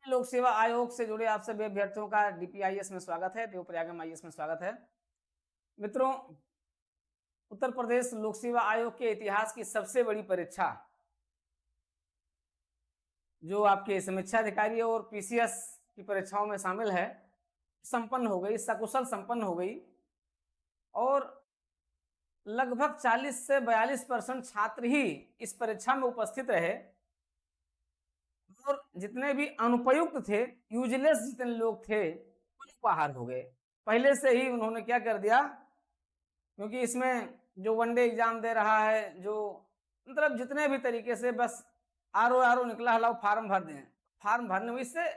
लोक सेवा आयोग से जुड़े आप सभी अभ्यर्थियों का डीपीआईएस में स्वागत है, देवप्रयागम आईएएस में स्वागत है। मित्रों, उत्तर प्रदेश लोक सेवा आयोग के इतिहास की सबसे बड़ी परीक्षा जो आपके समीक्षा अधिकारी और पीसीएस की परीक्षाओं में शामिल है, संपन्न हो गई, सकुशल संपन्न हो गई और लगभग 40 से 42% छात्र ही इस परीक्षा में उपस्थित रहे और जितने भी अनुपयुक्त थे, यूजलेस जितने लोग थे, वो बाहर हो गए। पहले से ही उन्होंने क्या कर दिया, क्योंकि इसमें जो वनडे एग्जाम दे रहा है, जो मतलब जितने भी तरीके से बस आर ओ निकला हलाओ फॉर्म भर दें, फॉर्म भरने हुई इससे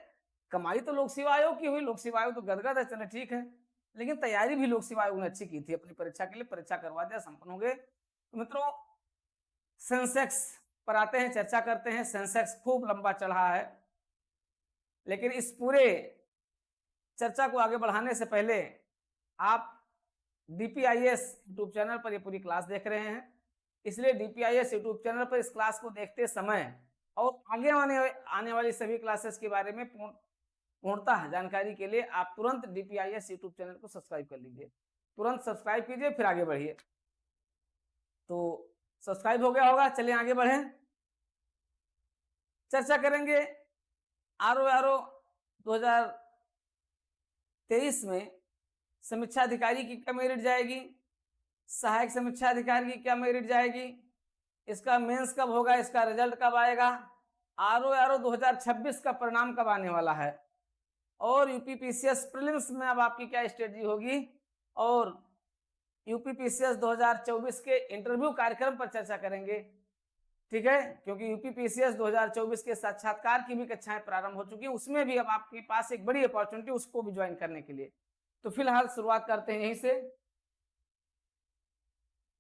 कमाई तो लोक सेवा आयोग की हुई, लोक सेवा आयोग तो गदगद है, चले ठीक है, लेकिन तैयारी भी लोक सेवा आयोग ने अच्छी की थी अपनी परीक्षा के लिए, परीक्षा करवा दिया, संपन्न हो गए। तो मित्रों, सेंसेक्स पर आते हैं, चर्चा करते हैं। सेंसेक्स खूब लंबा चढ़ा है, लेकिन इस पूरे चर्चा को आगे बढ़ाने से पहले आप डीपीआईएस यूट्यूब चैनल पर ये पूरी क्लास देख रहे हैं, इसलिए डीपीआईएस यूट्यूब चैनल पर इस क्लास को देखते समय और आगे आने वाली सभी क्लासेस के बारे में पूर्णतः जानकारी के लिए आप तुरंत डीपीआईएस यूट्यूब चैनल को सब्सक्राइब कर लीजिए, तुरंत सब्सक्राइब कीजिए, फिर आगे बढ़िए। तो सब्सक्राइब हो गया होगा, चलिए आगे बढ़े। चर्चा करेंगे आर ओ 2023 में समीक्षा अधिकारी की क्या मेरिट जाएगी, सहायक समीक्षा अधिकारी की क्या मेरिट जाएगी, इसका मेंस कब होगा, इसका रिजल्ट कब आएगा, आर ओ 2026 का परिणाम कब आने वाला है, और यूपीपीसीएस प्रीलिम्स में अब आपकी क्या स्ट्रेटजी होगी, और यूपीपीसीएस 2024 के इंटरव्यू कार्यक्रम पर चर्चा करेंगे, ठीक है, क्योंकि यूपीपीसीएस 2024 के साक्षात्कार की भी कक्षाएं प्रारंभ हो चुकी हैं, उसमें भी अब आपके पास एक बड़ी अपॉर्चुनिटी उसको भी ज्वाइन करने के लिए। तो फिलहाल शुरुआत करते हैं यहीं से।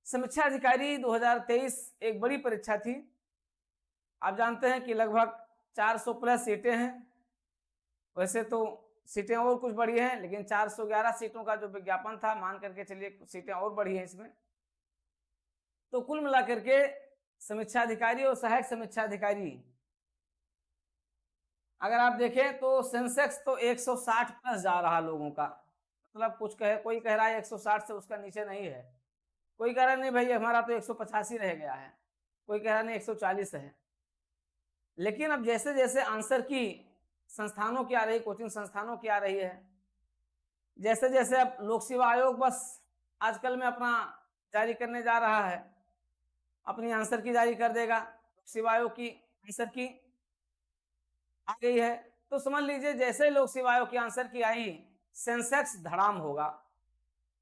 समीक्षा अधिकारी 2023 एक बड़ी परीक्षा थी। आप जानते हैं कि लगभग 400 प्लस सीटें हैं, वैसे तो सीटें और कुछ बढ़ी हैं, लेकिन 411 सीटों का जो विज्ञापन था, मान करके चलिए सीटें और बढ़ी हैं इसमें। तो कुल मिलाकर के समीक्षा अधिकारी और सहायक समीक्षा अधिकारी अगर आप देखें तो सेंसेक्स तो 160 प्लस जा रहा लोगों का, मतलब कुछ कोई कह रहा है 160 से उसका नीचे नहीं है, कोई कह रहा नहीं भाई हमारा तो 185 रह गया है, कोई कह रहा नहीं 140 है। लेकिन अब जैसे जैसे आंसर की संस्थानों की आ रही, कोचिंग संस्थानों की आ रही है, जैसे जैसे अब लोक सेवा आयोग बस आजकल में अपना जारी करने जा रहा है, अपनी आंसर की जारी कर देगा, लोक सेवा आयोग की आंसर की आ गई है, तो समझ लीजिए जैसे लोक सेवा आयोग की आंसर की आई, सेंसेक्स धड़ाम होगा,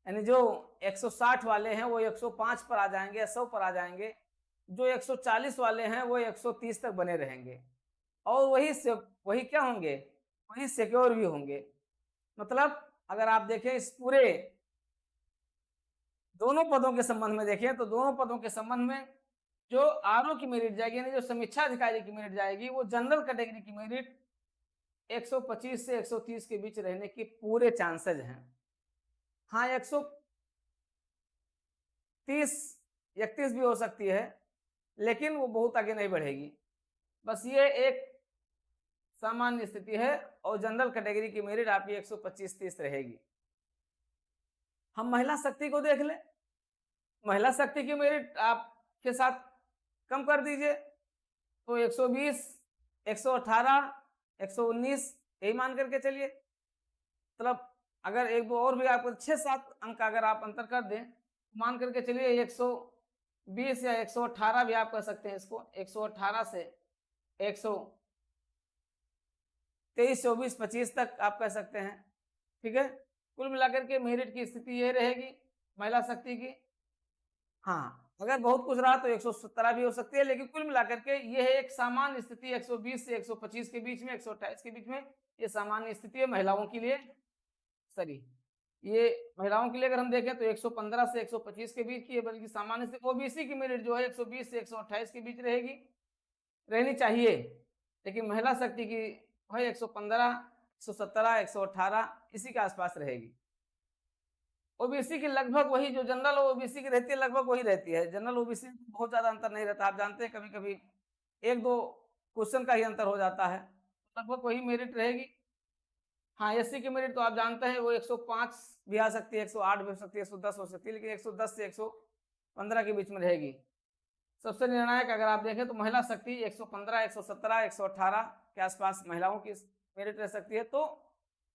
यानी जो 160 वाले हैं वो 105 पर आ जाएंगे, 100 पर आ जाएंगे, जो 140 वाले हैं वो 130 तक बने रहेंगे, और वही क्या होंगे, वही सिक्योर भी होंगे। मतलब अगर आप देखें इस पूरे दोनों पदों के संबंध में देखें तो दोनों पदों के संबंध में जो आर ओ की मेरिट जाएगी, यानी जो समीक्षा अधिकारी की मेरिट जाएगी, वो जनरल कैटेगरी की मेरिट 125 से 130 के बीच रहने के पूरे चांसेज हैं। हाँ, 130-31 भी हो सकती है, लेकिन वो बहुत आगे नहीं बढ़ेगी, बस ये एक सामान्य स्थिति है, और जनरल कैटेगरी की मेरिट आपकी 125-30 रहेगी। हम महिला शक्ति को देख लें, महिला शक्ति की मेरिट आपके साथ कम कर दीजिए तो 120, 118, 119 यही मान करके चलिए, मतलब अगर एक दो और भी आपको 6-7 अंक अगर आप अंतर कर दें, मान करके चलिए 120 या 118 भी आप कर सकते हैं, इसको 118 से 123, 24, 25 तक आप कर सकते हैं, ठीक है। कुल मिलाकर के मेरिट की स्थिति ये रहेगी महिला शक्ति की। हाँ, अगर बहुत कुछ रहा तो 117 भी हो सकती है, लेकिन कुल मिलाकर के ये है एक सामान्य स्थिति, 120 से 125 के बीच में, 128 के बीच में, ये सामान्य स्थिति है महिलाओं के लिए। सॉरी, ये महिलाओं के लिए अगर हम देखें तो 115 से 125 के बीच की है, बल्कि सामान्य स्थिति। ओबीसी की मेरिट जो है 120 से 128 के बीच रहनी चाहिए, लेकिन महिला शक्ति की है 115, 117, 118 इसी के आसपास रहेगी। ओबीसी की लगभग वही जो जनरल ओबीसी की रहती है, लगभग वही रहती है, जनरल ओबीसी में बहुत ज्यादा अंतर नहीं रहता। आप जानते हैं कभी कभी एक दो क्वेश्चन का ही अंतर हो जाता है, लगभग वही मेरिट रहेगी। हाँ, एससी की मेरिट तो आप जानते हैं वो 105 भी आ सकती है, 108 भी हो सकती है, 110 हो सकती है, लेकिन 110 से 115 के बीच में रहेगी। सबसे निर्णायक अगर आप देखें तो महिला शक्ति 115, 117, 118 के आसपास महिलाओं की मेरिट रह सकती है। तो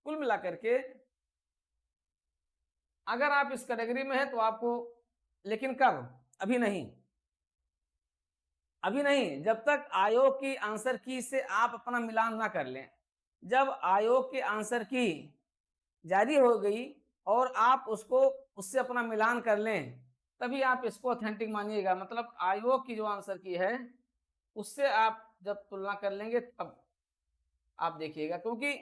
कुल मिलाकर के अगर आप इस कैटेगरी में है तो आपको, लेकिन कब? अभी नहीं, अभी नहीं, जब तक आयोग की आंसर की से आप अपना मिलान ना कर लें। जब आयोग की आंसर की जारी हो गई और आप उसको उससे अपना मिलान कर लें, तभी आप इसको ऑथेंटिक मानिएगा। मतलब आयोग की जो आंसर की है उससे आप जब तुलना कर लेंगे तब आप देखिएगा, क्योंकि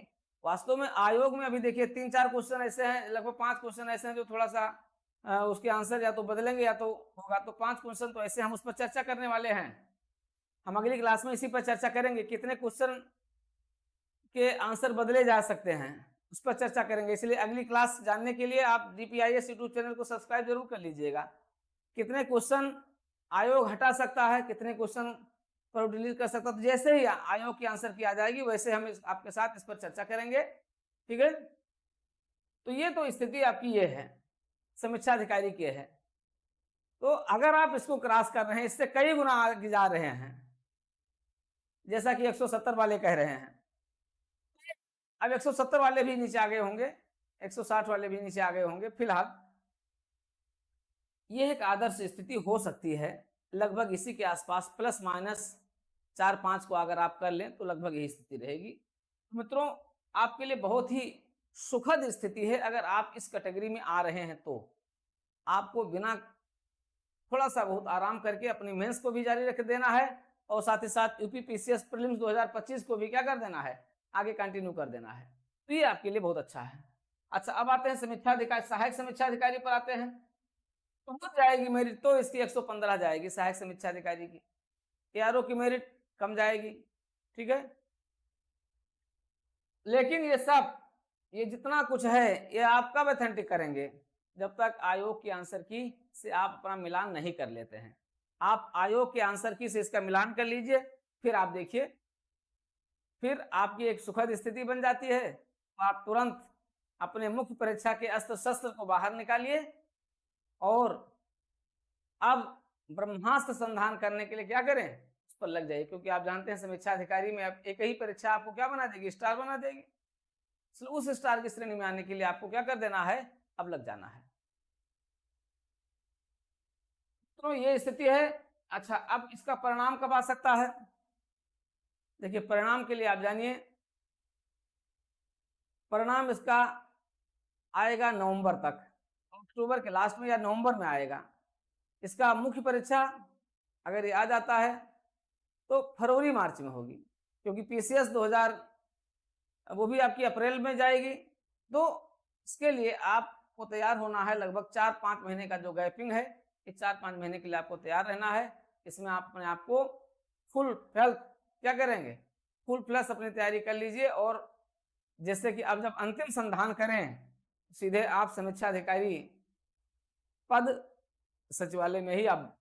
वास्तव में आयोग में अभी देखिए 3-4 क्वेश्चन ऐसे हैं, लगभग 5 क्वेश्चन ऐसे हैं जो थोड़ा सा उसके आंसर या तो बदलेंगे या तो होगा। तो 5 क्वेश्चन तो ऐसे हम उस पर चर्चा करने वाले हैं। हम अगली क्लास में इसी पर चर्चा करेंगे, कितने क्वेश्चन के आंसर बदले जा सकते हैं उस पर चर्चा करेंगे। इसलिए अगली क्लास जानने के लिए आप DPIS यूट्यूब चैनल को सब्सक्राइब जरूर कर लीजिएगा। कितने क्वेश्चन आयोग हटा सकता है, कितने क्वेश्चन पर डिलीट कर सकता है, तो जैसे ही आयोग की आंसर की आ जाएगी वैसे हम आपके साथ इस पर चर्चा करेंगे। ठीक है, तो ये तो स्थिति आपकी ये है, समीक्षा अधिकारी की है। तो अगर आप इसको क्रॉस कर रहे हैं, इससे कई गुना आगे जा रहे हैं, जैसा कि 170 वाले कह रहे हैं, अब 170 वाले भी नीचे आ गए होंगे, 160 वाले भी नीचे आ गए होंगे। फिलहाल ये एक आदर्श स्थिति हो सकती है, लगभग इसी के आसपास प्लस माइनस 4-5 को अगर आप कर लें तो लगभग यही स्थिति रहेगी। मित्रों, आपके लिए बहुत ही सुखद स्थिति है अगर आप इस कैटेगरी में आ रहे हैं तो आपको बिना थोड़ा सा बहुत आराम करके अपनी मेंस को भी जारी रख देना है और साथ ही साथ UPPCS प्रीलिम्स 2025 को भी क्या कर देना है, आगे कंटिन्यू कर देना है। तो ये आपके लिए बहुत अच्छा है। अच्छा, अब आते हैं समीक्षा अधिकारी, सहायक समीक्षा अधिकारी पर आते हैं। तो बढ़ जाएगी मेरिट, तो इसकी 115 जाएगी सहायक समीक्षा अधिकारी की। ARO की मेरिट कम जाएगी। ठीक है, लेकिन ये सब, ये जितना कुछ है ये आप कब ऑथेंटिक करेंगे? जब तक आयोग की आंसर की से आप अपना मिलान नहीं कर लेते हैं। आप आयोग के आंसर की से इसका मिलान कर लीजिए, फिर आप देखिए, फिर आपकी एक सुखद स्थिति बन जाती है। तो आप तुरंत अपने मुख्य परीक्षा के अस्त्र शस्त्र को बाहर निकालिए और अब ब्रह्मास्त्र संधान करने के लिए क्या करें, उस पर लग जाइए। क्योंकि आप जानते हैं समीक्षा अधिकारी में अब एक ही परीक्षा आपको क्या बना देगी, स्टार बना देगी। उस स्टार की श्रेणी में आने के लिए आपको क्या कर देना है, अब लग जाना है। तो ये स्थिति है। अच्छा, अब इसका परिणाम कब आ सकता है? देखिए, परिणाम के लिए आप जानिए, परिणाम इसका आएगा नवंबर तक, अक्टूबर के लास्ट में या नवंबर में आएगा। इसका मुख्य परीक्षा अगर ये आ जाता है तो फरवरी मार्च में होगी, क्योंकि PCS 2000 वो भी आपकी अप्रैल में जाएगी। तो इसके लिए आपको तैयार होना है, लगभग 4-5 महीने का जो गैपिंग है, इस 4-5 महीने के लिए आपको तैयार रहना है। इसमें आप अपने आप को फुल हेल्थ क्या करेंगे, फुल प्लस अपनी तैयारी कर लीजिए। और जैसे कि अब जब अंतिम संधान करें सीधे आप समीक्षा अधिकारी पद सचिवालय में ही आप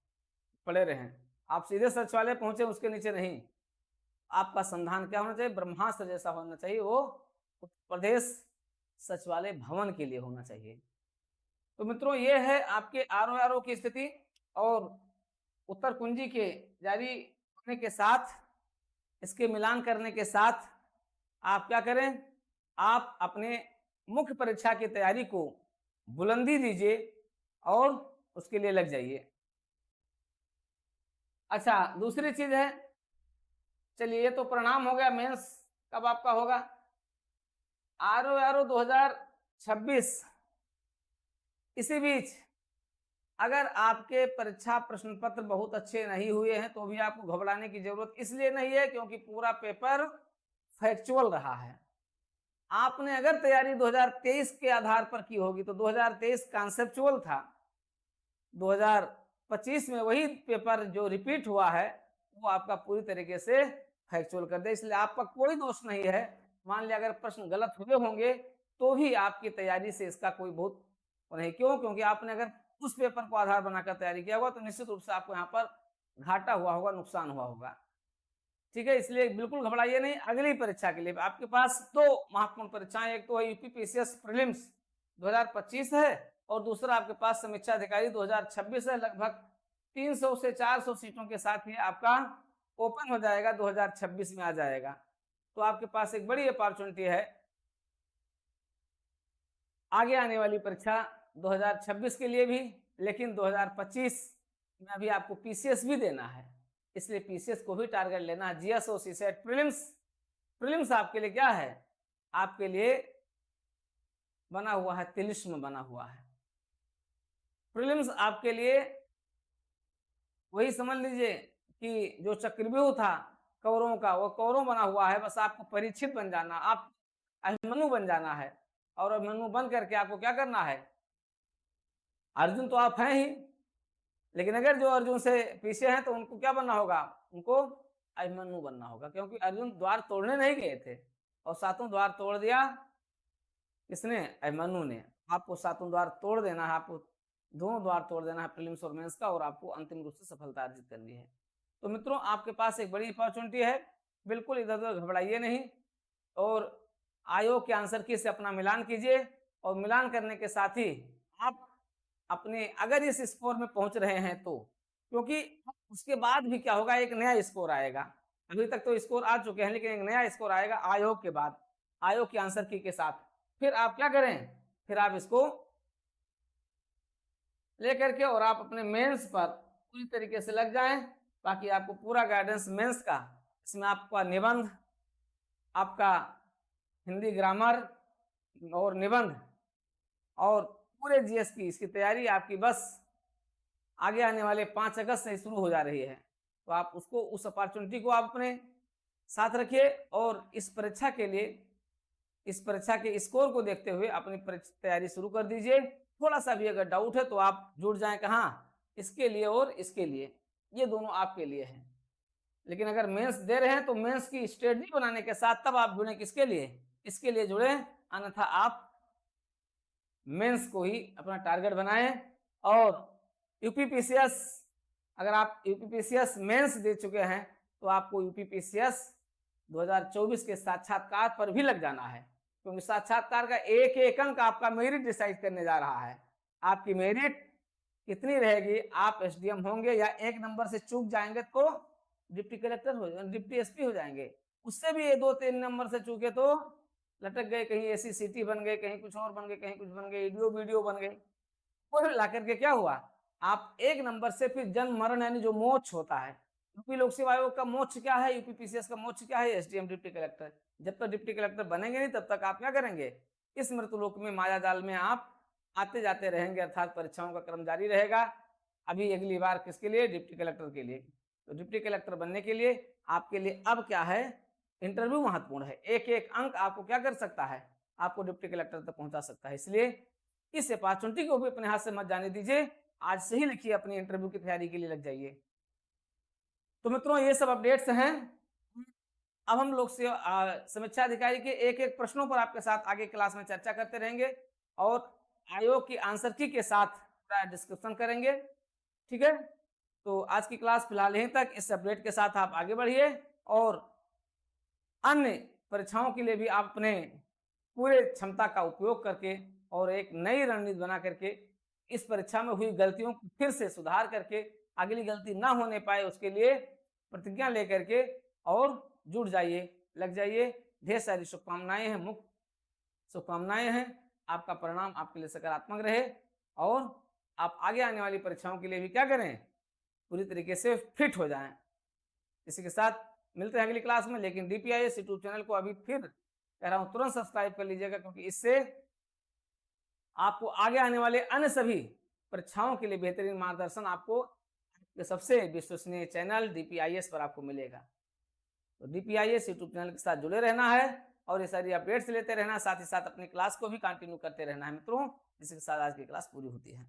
पड़े रहें, आप सीधे सचिवालय पहुंचे, उसके नीचे नहीं। आपका संधान क्या होना चाहिए, ब्रह्मास्त्र जैसा होना चाहिए, वो प्रदेश सचिवालय भवन के लिए होना चाहिए। तो मित्रों, ये है आपके RO की स्थिति। और उत्तर कुंजी के जारी होने के साथ, इसके मिलान करने के साथ आप क्या करें, आप अपने मुख्य परीक्षा की तैयारी को बुलंदी दीजिए और उसके लिए लग जाइए। अच्छा, दूसरी चीज है, चलिए ये तो परिणाम हो गया, मेंस कब आपका होगा। RO 2026, इसी बीच अगर आपके परीक्षा प्रश्न पत्र बहुत अच्छे नहीं हुए हैं तो भी आपको घबराने की जरूरत इसलिए नहीं है क्योंकि पूरा पेपर फैक्चुअल रहा है। आपने अगर तैयारी 2023 के आधार पर की होगी तो 2023 कॉन्सेप्चुअल था, 2025 में वही पेपर जो रिपीट हुआ है वो आपका पूरी तरीके से फैक्चुअल कर दे। इसलिए आपका कोई दोष नहीं है। मान लिया अगर प्रश्न गलत हुए होंगे तो भी आपकी तैयारी से इसका कोई बहुत नहीं। क्यों? क्योंकि आपने अगर उस पेपर को आधार बनाकर तैयारी किया होगा तो निश्चित रूप से आपको यहाँ पर घाटा हुआ होगा, नुकसान हुआ होगा। ठीक है, इसलिए बिल्कुल घबराइए नहीं। अगली परीक्षा के लिए आपके पास 2 महत्वपूर्ण परीक्षाएं, एक तो है यूपीपीसीएस प्रीलिम्स 2025 है और दूसरा आपके पास समीक्षा अधिकारी 2026 है। लगभग 300 से 400 सीटों के साथ ही आपका ओपन हो जाएगा, 2026 में आ जाएगा। तो आपके पास एक बड़ी अपॉर्चुनिटी है आगे आने वाली परीक्षा 2026 के लिए भी, लेकिन 2025 में अभी आपको पीसीएस भी देना है, इसलिए पीसीएस को भी टारगेट लेना है। जीएस और सीसेट प्रीलिम्स, प्रीलिम्स आपके लिए क्या है, आपके लिए बना हुआ है, तिलिस्म बना हुआ है। प्रीलिम्स आपके लिए वही समझ लीजिए कि जो चक्रव्यूह था कौरवों का, वो कौरव बना हुआ है। बस आपको परीक्षित बन जाना, आप अभिमन्यु बन जाना है, और अभिमन्यु बन करके आपको क्या करना है, अर्जुन तो आप हैं ही, लेकिन अगर जो अर्जुन से पीछे हैं तो उनको क्या बनना होगा, उनको अभिमन्यु बनना होगा, क्योंकि अर्जुन द्वार तोड़ने नहीं गए थे और 7वां द्वार तोड़ दिया किसने, अभिमन्यु ने। आपको 7वां द्वार तोड़ देना है, आपको दोनों द्वार तोड़ देना है प्रीलिम्स और मेंस का, और आपको अंतिम रूप से सफलता अर्जित करनी है। तो मित्रों आपके पास एक बड़ी अपॉर्चुनिटी है, बिल्कुल इधर उधर घबराइए नहीं, और आयोग के आंसर की से अपना मिलान कीजिए, और मिलान करने के साथ ही आप अपने अगर इस स्कोर में पहुंच रहे हैं तो, क्योंकि उसके बाद भी क्या होगा, एक नया स्कोर आएगा। अभी तक तो स्कोर आ चुके हैं, लेकिन एक नया स्कोर आएगा आयोग के बाद, आयोग की आंसर की के साथ। फिर आप क्या करें, फिर आप इसको लेकर के और आप अपने मेंस पर पूरी तरीके से लग जाएं, ताकि आपको पूरा गाइडेंस मेंस का, इसमें आपका निबंध, आपका हिंदी ग्रामर और निबंध और पूरे जीएस की इसकी तैयारी आपकी बस आगे आने वाले 5 अगस्त से शुरू हो जा रही है। तो आप उसको, उस अपॉर्चुनिटी को आप अपने साथ रखिए, और इस परीक्षा के लिए, इस परीक्षा के स्कोर को देखते हुए अपनी तैयारी शुरू कर दीजिए। थोड़ा सा भी अगर डाउट है तो आप जुड़ जाएं कहाँ, इसके लिए और इसके लिए, ये दोनों आपके लिए हैं। लेकिन अगर मेंस दे रहे हैं तो मेंस की स्ट्रेटजी बनाने के साथ तब आप जुड़े, किसके लिए, इसके लिए जुड़े, अन्यथा आप मेंस को ही अपना टारगेट बनाएं। और यूपीपीसीएस, अगर आप यूपीपीसीएस मेंस दे चुके हैं तो आपको यूपीपीसीएस 2024 के साक्षात्कार पर भी लग जाना है, क्योंकि साक्षात्कार का एक एक अंक आपका मेरिट डिसाइड करने जा रहा है। आपकी मेरिट कितनी रहेगी, आप एसडीएम होंगे या 1 नंबर से चूक जाएंगे तो डिप्टी कलेक्टर हो, डिप्टी एसपी हो जाएंगे, उससे भी 2-3 नंबर से चूके तो लटक गए, कहीं एसी सिटी बन गए, कहीं कुछ और बन गए, कहीं कुछ बन गए, वीडियो बन गए। कुल ला करके क्या हुआ, आप 1 नंबर से फिर जन्म मरण यानी जो मोक्ष होता है, यूपी लोक सेवा आयोग का मोक्ष क्या है, यूपीपीसीएस का मोक्ष क्या है, एसडीएम डिप्टी कलेक्टर। जब तक डिप्टी कलेक्टर बनेंगे नहीं तब तक आप क्या करेंगे, इस मृत्युलोक में माया जाल में आप आते जाते रहेंगे, अर्थात परीक्षाओं का क्रम जारी रहेगा। अभी अगली बार किसके लिए, डिप्टी कलेक्टर के लिए। तो डिप्टी कलेक्टर बनने के लिए आपके लिए अब क्या है, इंटरव्यू महत्वपूर्ण है। एक एक अंक आपको क्या कर सकता है, आपको डिप्टी कलेक्टर तक पहुंचा सकता है। इसलिए इस अपॉर्चुनिटी को भी अपने हाथ से मत जाने दीजिए, आज से ही लिखिए, अपनी इंटरव्यू की तैयारी के लिए लग जाइए। तो मित्रों ये सब अपडेट्स हैं। अब हम लोग से समीक्षा अधिकारी के एक एक प्रश्नों पर आपके साथ आगे क्लास में चर्चा करते रहेंगे, और आयोग की आंसर की के साथ पूरा डिस्कशन करेंगे। ठीक है, तो आज की क्लास फिलहाल यहीं तक। इस अपडेट के साथ आप आगे बढ़िए, और अन्य परीक्षाओं के लिए भी आप अपने पूरे क्षमता का उपयोग करके और एक नई रणनीति बना करके इस परीक्षा में हुई गलतियों को फिर से सुधार करके अगली गलती ना होने पाए, उसके लिए प्रतिज्ञा लेकर के और जुड़ जाइए, लग जाइए। ढेर सारी शुभकामनाएं हैं, मुक्त शुभकामनाएं हैं। आपका परिणाम आपके लिए सकारात्मक रहे, और आप आगे आने वाली परीक्षाओं के लिए भी क्या करें, पूरी तरीके से फिट हो जाएं। इसी के साथ मिलते हैं अगली क्लास में। लेकिन डीपीआईएस यूट्यूब चैनल को अभी फिर कह रहा हूं, तुरंत सब्सक्राइब कर लीजिएगा, क्योंकि इससे आपको आगे आने वाले अन्य सभी परीक्षाओं के लिए बेहतरीन मार्गदर्शन आपको सबसे विश्वसनीय चैनल डीपीआईएस पर आपको मिलेगा। तो डीपीआईएस यूट्यूब चैनल के साथ जुड़े रहना है, और ये सारी अपडेट्स लेते रहना, साथ ही साथ अपनी क्लास को भी कंटिन्यू करते रहना है मित्रों, जिसके साथ आज की क्लास पूरी होती है।